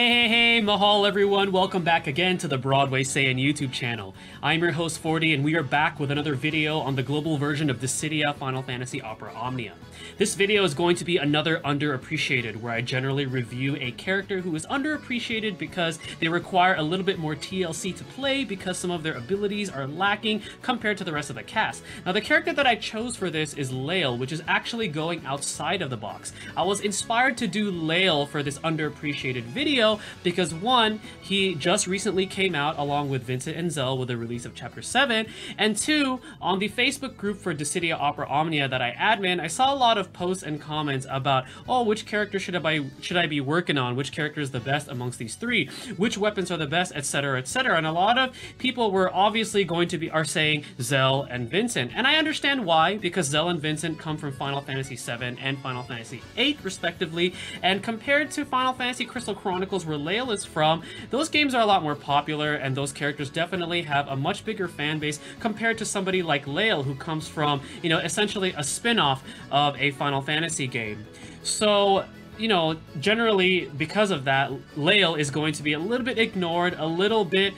Hey, mahal everyone, welcome back again to the Broadway Saiyan YouTube channel. I'm your host 40 and we are back with another video on the global version of Dissidia Final Fantasy Opera Omnia. This video is going to be another underappreciated, where I generally review a character who is underappreciated because they require a little bit more TLC to play because some of their abilities are lacking compared to the rest of the cast. Now the character that I chose for this is Layle, which is actually going outside of the box. I was inspired to do Layle for this underappreciated video because one, he just recently came out along with Vincent and Zell with the release of Chapter 7, and two, on the Facebook group for Dissidia Opera Omnia that I admin, I saw a lot of posts and comments about, oh, which character should I be working on, which character is the best amongst these three, which weapons are the best, etc, etc, and a lot of people were obviously are saying Zell and Vincent, and I understand why, because Zell and Vincent come from Final Fantasy 7 and Final Fantasy 8 respectively, and compared to Final Fantasy Crystal Chronicles where Layle is from, those games are a lot more popular and those characters definitely have a much bigger fan base compared to somebody like Layle who comes from, you know, essentially a spin-off of a Final Fantasy game. So, you know, generally, because of that, Layle is going to be a little bit ignored, a little bit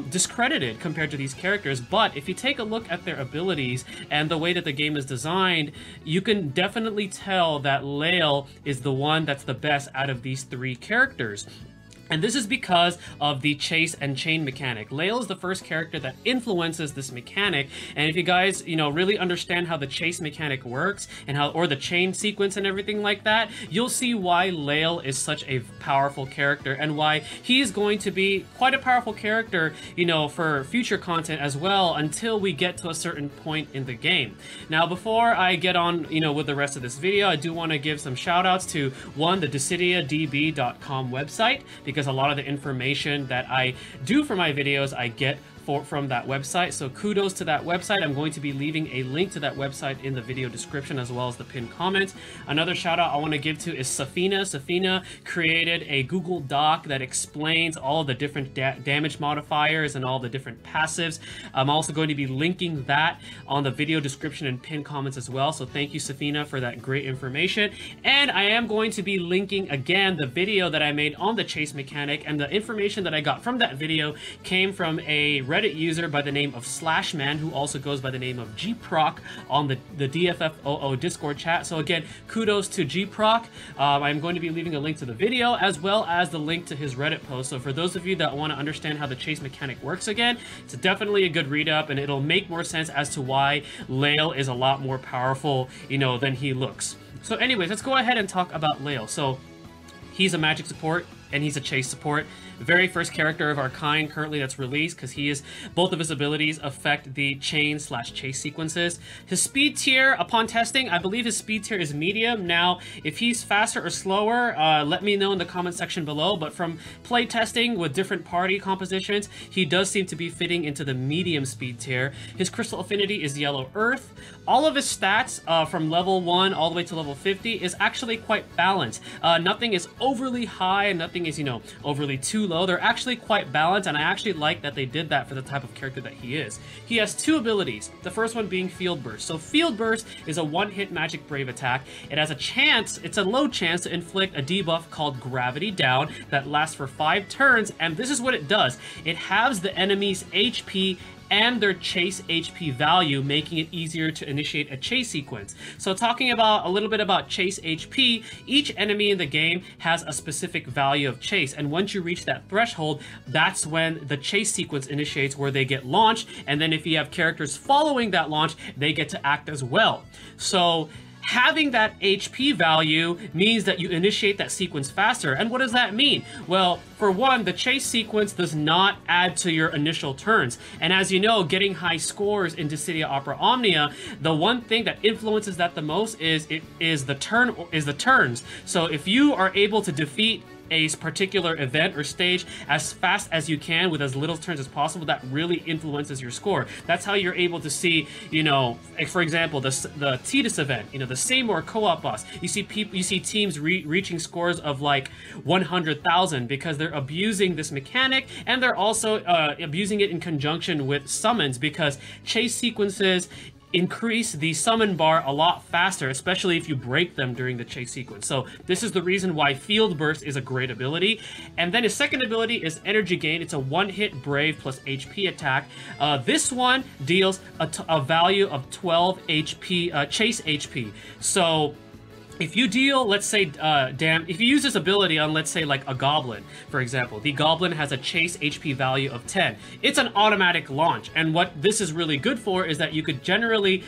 discredited compared to these characters. But if you take a look at their abilities and the way that the game is designed, you can definitely tell that Layle is the one that's the best out of these three characters. And this is because of the chase and chain mechanic. Layle is the first character that influences this mechanic, and if you guys, you know, really understand how the chase mechanic works and or the chain sequence and everything like that, you'll see why Layle is such a powerful character and why he's going to be quite a powerful character, you know, for future content as well until we get to a certain point in the game. Now, before I get on, you know, with the rest of this video, I do want to give some shout outs to one, the dissidiadb.com website, because a lot of the information that I do for my videos I get from that website, so kudos to that website. I'm going to be leaving a link to that website in the video description as well as the pinned comment. Another shout out I want to give to is Safeena. Safeena created a Google Doc that explains all the different damage modifiers and all the different passives. I'm also going to be linking that on the video description and pinned comments as well, so thank you Safeena for that great information. And I am going to be linking again the video that I made on the chase mechanic, and the information that I got from that video came from a Reddit user by the name of Slashman, who also goes by the name of Gyproc on the DFFOO Discord chat. So again, kudos to Gyproc. I'm going to be leaving a link to the video as well as the link to his Reddit post. So for those of you that want to understand how the chase mechanic works again, it's definitely a good read up and it'll make more sense as to why Layle is a lot more powerful, you know, than he looks. So anyways, let's go ahead and talk about Layle. So he's a magic support and he's a chase support. Very first character of our kind currently that's released, because he is, both of his abilities affect the chain/chase sequences. His speed tier, upon testing, I believe his speed tier is medium. Now, if he's faster or slower, let me know in the comment section below, but from play testing with different party compositions, he does seem to be fitting into the medium speed tier. His crystal affinity is yellow earth. All of his stats from level 1 all the way to level 50 is actually quite balanced. Nothing is overly high and nothing is, you know, overly too low. They're actually quite balanced, and I actually like that they did that for the type of character that he is. He has two abilities, the first one being Field Burst. So Field Burst is a one-hit magic brave attack. It has a chance, it's a low chance to inflict a debuff called Gravity Down that lasts for 5 turns, and this is what it does. It halves the enemy's HP and their chase HP value, making it easier to initiate a chase sequence. So talking about a little bit about chase HP, each enemy in the game has a specific value of chase, and once you reach that threshold, that's when the chase sequence initiates, where they get launched, and then if you have characters following that launch, they get to act as well. So having that HP value means that you initiate that sequence faster. And what does that mean? Well, for one, the chase sequence does not add to your initial turns. And as you know, getting high scores in Dissidia Opera Omnia, the one thing that influences that the most is the turns. So if you are able to defeat a particular event or stage as fast as you can with as little turns as possible, that really influences your score. That's how you're able to see, you know, for example, the Tidus event, you know, the Seymour co-op boss. You see teams reaching scores of like 100,000 because they're abusing this mechanic, and they're also abusing it in conjunction with summons, because chase sequences increase the summon bar a lot faster, especially if you break them during the chase sequence. So this is the reason why Field Burst is a great ability. And then his second ability is Energy Gain. It's a one-hit Brave plus HP attack. This one deals a value of 12 HP, chase HP. So if you deal, let's say, if you use this ability on, let's say, like a Goblin, for example, the Goblin has a chase HP value of 10. It's an automatic launch, and what this is really good for is that you could generally,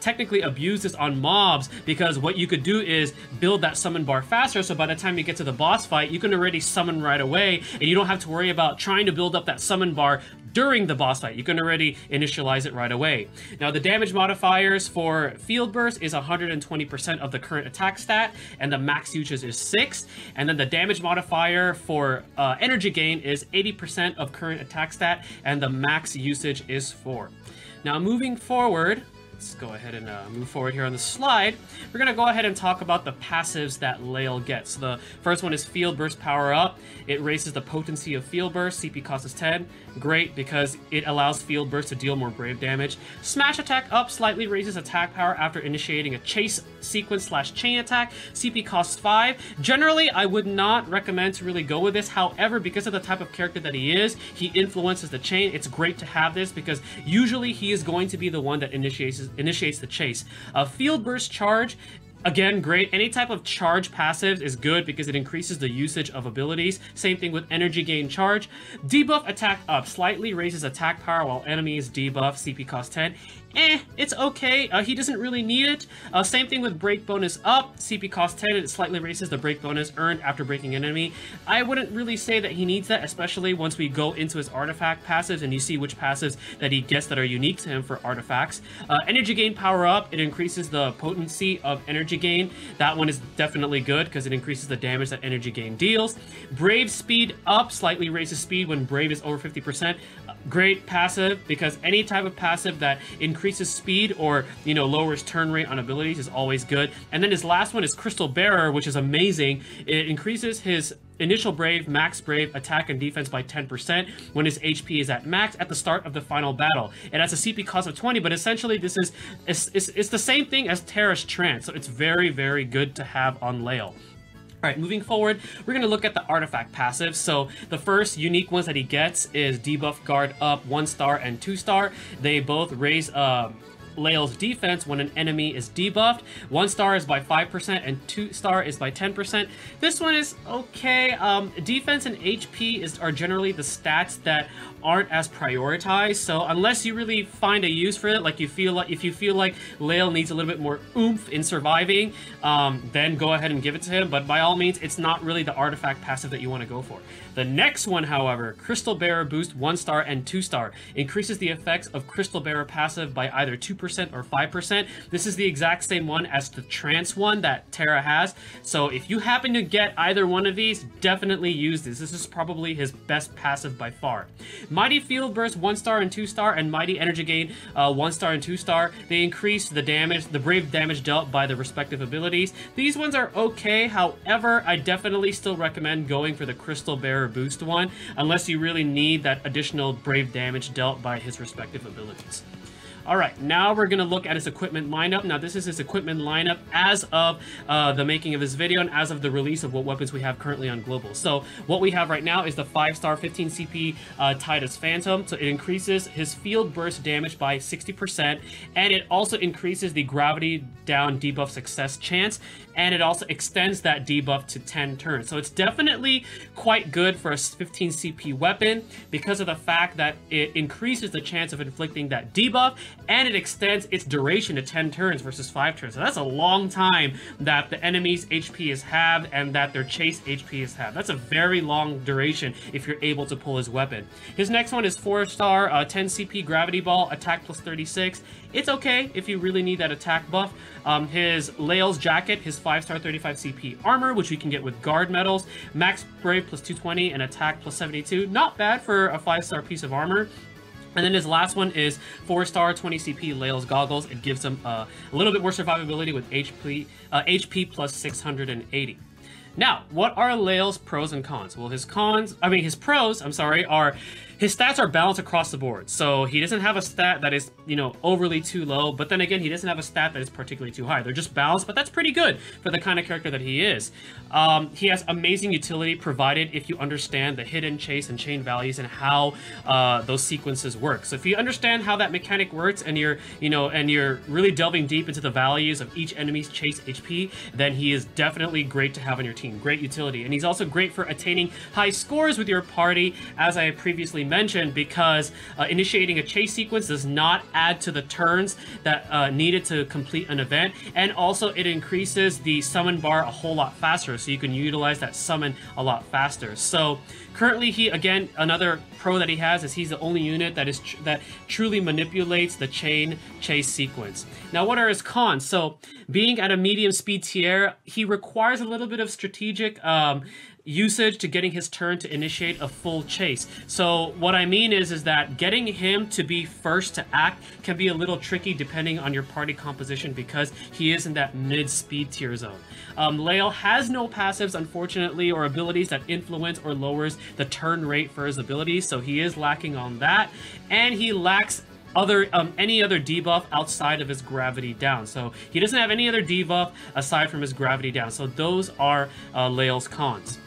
technically abuse this on mobs, because what you could do is build that summon bar faster, so by the time you get to the boss fight, you can already summon right away, and you don't have to worry about trying to build up that summon bar during the boss fight. You can already initialize it right away. Now, the damage modifiers for Field Burst is 120% of the current attack stat, and the max usage is 6. And then the damage modifier for Energy Gain is 80% of current attack stat, and the max usage is 4. Now, moving forward, let's go ahead and move forward here on the slide. We're going to go ahead and talk about the passives that Layle gets. So the first one is Field Burst Power Up. It raises the potency of Field Burst. CP cost is 10. Great, because it allows Field Burst to deal more Brave damage. Smash Attack Up slightly raises attack power after initiating a chase sequence / chain attack. CP costs 5. Generally, I would not recommend to really go with this. However, because of the type of character that he is, he influences the chain. It's great to have this because usually he is going to be the one that initiates the chase. Field Burst Charge, again, great. Any type of charge passives is good because it increases the usage of abilities. Same thing with Energy Gain Charge. Debuff Attack Up slightly raises attack power while enemies debuff. CP cost 10. It's okay. He doesn't really need it. Same thing with Break Bonus Up. CP cost 10, and it slightly raises the break bonus earned after breaking an enemy. I wouldn't really say that he needs that, especially once we go into his artifact passives and you see which passives that he gets that are unique to him for artifacts. Energy Gain Power Up, it increases the potency of Energy Gain. That one is definitely good because it increases the damage that Energy Gain deals. Brave Speed Up slightly raises speed when Brave is over 50%. Great passive, because any type of passive that increases speed or, you know, lowers turn rate on abilities is always good. And then his last one is Crystal Bearer, which is amazing. It increases his initial Brave, max Brave, attack and defense by 10% when his HP is at max at the start of the final battle. It has a CP cost of 20, but essentially this is it's the same thing as Terra's Trance, so it's very, very good to have on Layle. Alright, moving forward, we're going to look at the artifact passives. So the first unique ones that he gets is Debuff Guard Up 1-star and 2-star. They both raise Layle's defense when an enemy is debuffed. 1-star is by 5% and 2-star is by 10%. This one is okay. Defense and HP are generally the stats that aren't as prioritized, so unless you really find a use for it, like if you feel like Layle needs a little bit more oomph in surviving, then go ahead and give it to him, but by all means, it's not really the artifact passive that you want to go for. The next one, however, Crystal Bearer Boost 1-star and 2-star, increases the effects of Crystal Bearer passive by either 2% or 5%. This is the exact same one as the Trance one that Terra has, so if you happen to get either one of these, definitely use this. This is probably his best passive by far. Mighty Field Burst 1-star and 2-star, and Mighty Energy Gain 1-star and 2-star. They increase the damage, the Brave damage dealt by the respective abilities. These ones are okay, however, I definitely still recommend going for the Crystal Bearer Boost one, unless you really need that additional Brave damage dealt by his respective abilities. Alright, now we're going to look at his equipment lineup. Now, this is his equipment lineup as of the making of this video and as of the release of what weapons we have currently on Global. So, what we have right now is the 5-star 15 CP Titus Phantom. So, it increases his field burst damage by 60%, and it also increases the gravity down debuff success chance, and it also extends that debuff to 10 turns. So, it's definitely quite good for a 15 CP weapon because of the fact that it increases the chance of inflicting that debuff, and it extends its duration to 10 turns versus 5 turns. So that's a long time that the enemy's HP is halved and that their chase HP is halved. That's a very long duration if you're able to pull his weapon. His next one is 4-star 10 CP Gravity Ball, attack plus 36. It's okay if you really need that attack buff. His Layle's Jacket, his 5-star 35 CP armor, which you can get with guard medals, max Brave plus 220 and attack plus 72. Not bad for a 5-star piece of armor. And then his last one is 4-star 20 CP Layle's Goggles. It gives him a little bit more survivability with HP plus 680. Now, what are Layle's pros and cons? Well, his pros, are his stats are balanced across the board. So he doesn't have a stat that is, you know, overly too low, but then again, he doesn't have a stat that is particularly too high. They're just balanced, but that's pretty good for the kind of character that he is. He has amazing utility provided if you understand the hidden, chase, and chain values and how those sequences work. So if you understand how that mechanic works and you're, you know, and you're really delving deep into the values of each enemy's chase HP, then he is definitely great to have on your team. Great utility. And he's also great for attaining high scores with your party, as I previously mentioned, because initiating a chase sequence does not add to the turns that needed to complete an event, and also it increases the summon bar a whole lot faster, so you can utilize that summon a lot faster. So currently, he, again, another pro that he has is he's the only unit that truly manipulates the chain chase sequence. Now, what are his cons? So being at a medium speed tier, he requires a little bit of strategic usage to getting his turn to initiate a full chase. So what I mean is that getting him to be first to act can be a little tricky depending on your party composition, because he is in that mid-speed tier zone. Layle has no passives, unfortunately, or abilities that influence or lowers the turn rate for his abilities, so he is lacking on that, and he lacks any other debuff outside of his gravity down. So he doesn't have any other debuff aside from his gravity down. So those are Layle's cons.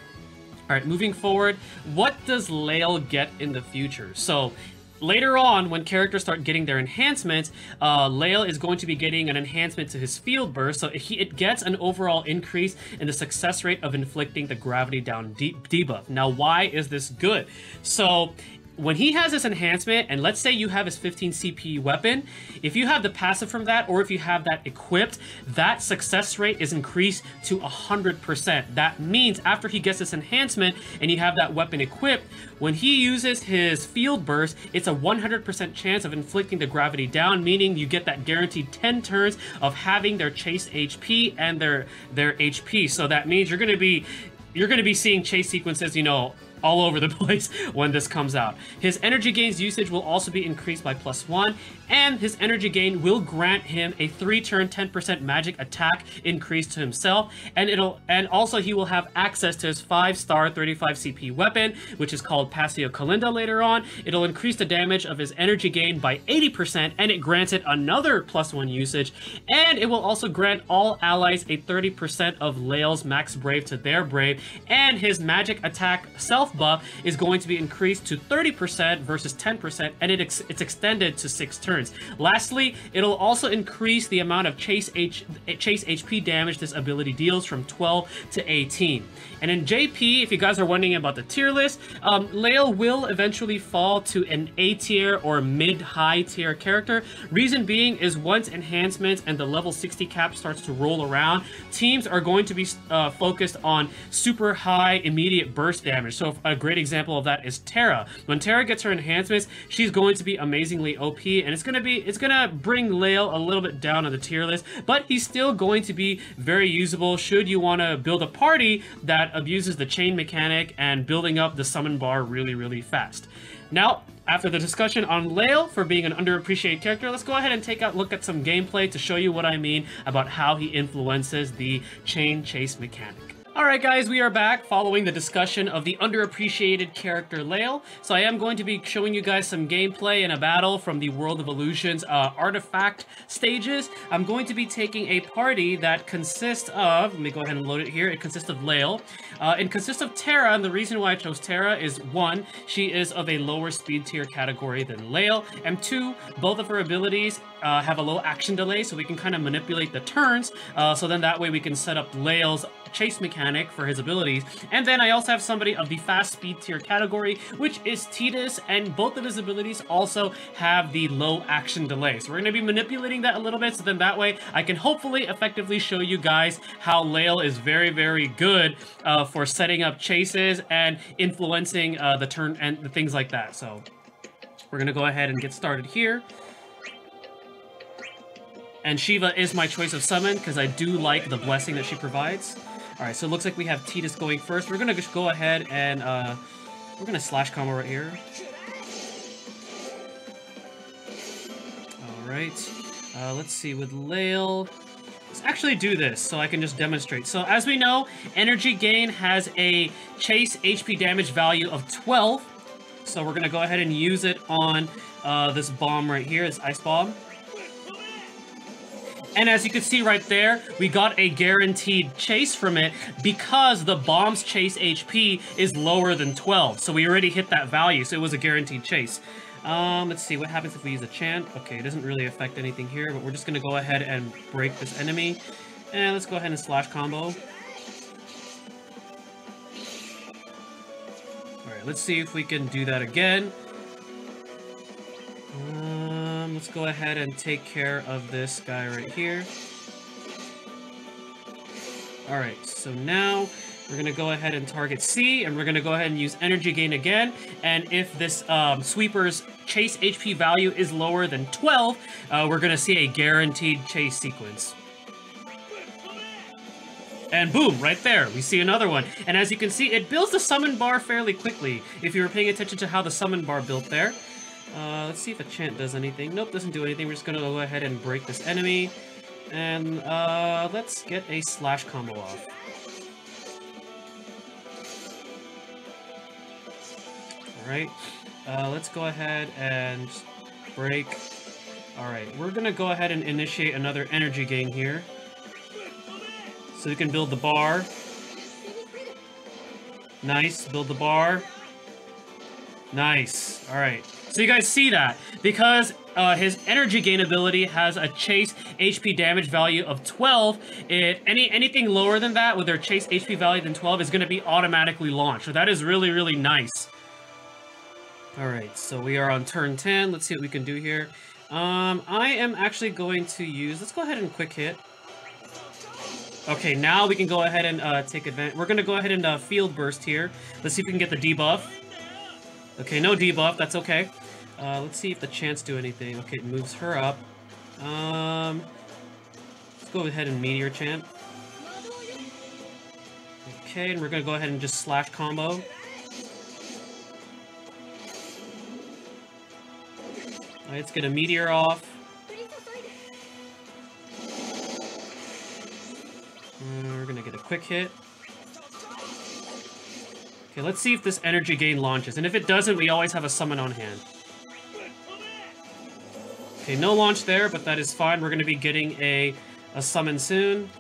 All right, moving forward, what does Layle get in the future? So later on, when characters start getting their enhancements, Layle is going to be getting an enhancement to his field burst, so it gets an overall increase in the success rate of inflicting the gravity down debuff. Now, why is this good? So when he has this enhancement, and let's say you have his 15 CP weapon, if you have the passive from that, or if you have that equipped, that success rate is increased to 100%. That means after he gets this enhancement and you have that weapon equipped, when he uses his field burst, it's a 100% chance of inflicting the gravity down, meaning you get that guaranteed 10 turns of having their chase HP and their HP. So that means you're going to be seeing chase sequences, you know, all over the place when this comes out. His energy gains usage will also be increased by +1, and his energy gain will grant him a 3-turn 10% magic attack increase to himself, and also he will have access to his 5-star 35 CP weapon, which is called Passio Calinda later on. It'll increase the damage of his energy gain by 80%, and it grants it another +1 usage, and it will also grant all allies a 30% of Layle's max brave to their brave, and his magic attack self buff is going to be increased to 30% versus 10%, and it's extended to 6 turns. Lastly, it'll also increase the amount of chase HP damage this ability deals from 12 to 18. And in JP, if you guys are wondering about the tier list, Layle will eventually fall to an A tier or mid-high tier character. Reason being is once enhancements and the level 60 cap starts to roll around, teams are going to be focused on super high immediate burst damage. So a great example of that is Terra. When Terra gets her enhancements, she's going to be amazingly OP, and it's gonna bring Layle a little bit down on the tier list, but he's still going to be very usable should you want to build a party that abuses the chain mechanic and building up the summon bar really, really fast. Now, after the discussion on Layle for being an underappreciated character, let's go ahead and take a look at some gameplay to show you what I mean about how he influences the chain chase mechanic. Alright guys, we are back following the discussion of the underappreciated character Layle. So I am going to be showing you guys some gameplay in a battle from the World of Illusions artifact stages. I'm going to be taking a party that consists of, let me go ahead and load it here, it consists of Layle. It consists of Terra, and the reason why I chose Terra is 1, she is of a lower speed tier category than Layle, and 2, both of her abilities have a low action delay, so we can kind of manipulate the turns, so then that way we can set up Layle's chase mechanic for his abilities. And then I also have somebody of the fast speed tier category, which is Titus, and both of his abilities also have the low action delay. So we're going to be manipulating that a little bit, so then that way I can hopefully effectively show you guys how Layle is very, very good for setting up chases and influencing the turn and the things like that. So we're going to go ahead and get started here. And Shiva is my choice of summon because I do like the blessing that she provides. Alright, so it looks like we have Titus going first. We're gonna just go ahead and we're gonna slash combo right here. Alright. Let's see, with Layle. Let's actually do this so I can just demonstrate. So as we know, energy gain has a chase HP damage value of 12. So we're gonna go ahead and use it on this bomb right here, this ice bomb. And as you can see right there, we got a guaranteed chase from it because the bomb's chase HP is lower than 12. So we already hit that value, so it was a guaranteed chase. Let's see, what happens if we use a chant? Okay, it doesn't really affect anything here, but we're just going to go ahead and break this enemy. And let's go ahead and slash combo. Alright, let's see if we can do that again. Let's go ahead and take care of this guy right here. Alright, so now we're going to go ahead and target C, and we're going to go ahead and use energy gain again. And if this sweeper's chase HP value is lower than 12, we're going to see a guaranteed chase sequence. And boom, right there, we see another one. And as you can see, it builds the summon bar fairly quickly, if you were paying attention to how the summon bar built there. Let's see if a chant does anything. Nope, doesn't do anything. We're just going to go ahead and break this enemy. And let's get a slash combo off. Alright, let's go ahead and break. Alright, we're going to go ahead and initiate another energy gain here. So we can build the bar. Nice, build the bar. Nice, alright. So you guys see that, because his energy gain ability has a chase HP damage value of 12, anything lower than that with their chase HP value than 12 is going to be automatically launched. So that is really, really nice. Alright, so we are on turn 10. Let's see what we can do here. I am actually going to use... Let's go ahead and quick hit. Okay, now we can go ahead and take advantage. We're going to go ahead and field burst here. Let's see if we can get the debuff. Okay, no debuff. That's okay. Let's see if the chants do anything. Okay, it moves her up. Let's go ahead and meteor chant. Okay, and we're going to go ahead and just slash combo. Alright, let's get a meteor off. We're gonna get a quick hit. Okay, let's see if this energy gain launches. And if it doesn't, we always have a summon on hand. Okay, no launch there, but that is fine. We're gonna be getting a summon soon.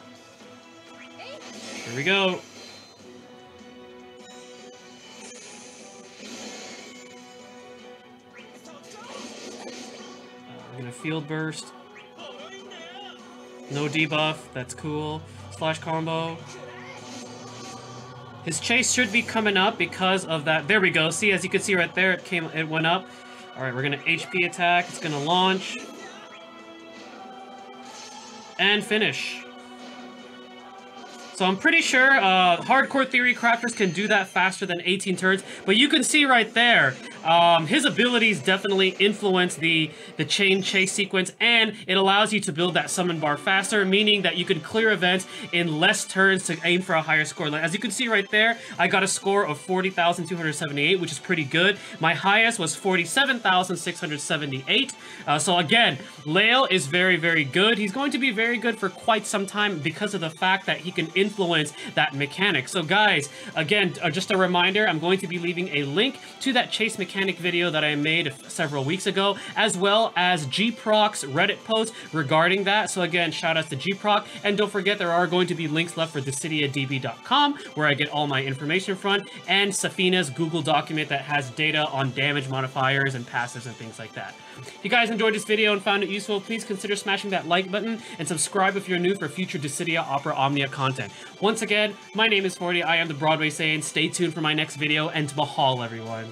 Here we go. We're gonna field burst. No debuff, that's cool. Slash combo. His chase should be coming up because of that. There we go. See, as you can see right there, it went up. Alright, we're gonna HP attack. It's gonna launch. And finish. So I'm pretty sure hardcore theory crafters can do that faster than 18 turns, but you can see right there, his abilities definitely influence the chain chase sequence, and it allows you to build that summon bar faster, meaning that you can clear events in less turns to aim for a higher score. As you can see right there, I got a score of 40,278, which is pretty good. My highest was 47,678. So again, Layle is very, very good. He's going to be very good for quite some time because of the fact that he can influence that mechanic. So guys, again, just a reminder, I'm going to be leaving a link to that chase mechanic video that I made several weeks ago, as well as Gyproc's Reddit post regarding that. So again, shout out to Gyproc, and don't forget there are going to be links left for dissidiadb.com, where I get all my information from, and Safeena's Google document that has data on damage modifiers and passives and things like that. If you guys enjoyed this video and found it useful, please consider smashing that like button and subscribe if you're new for future Dissidia Opera Omnia content. Once again, my name is 40, I am the Broadway Saiyan. Stay tuned for my next video, and mahal everyone.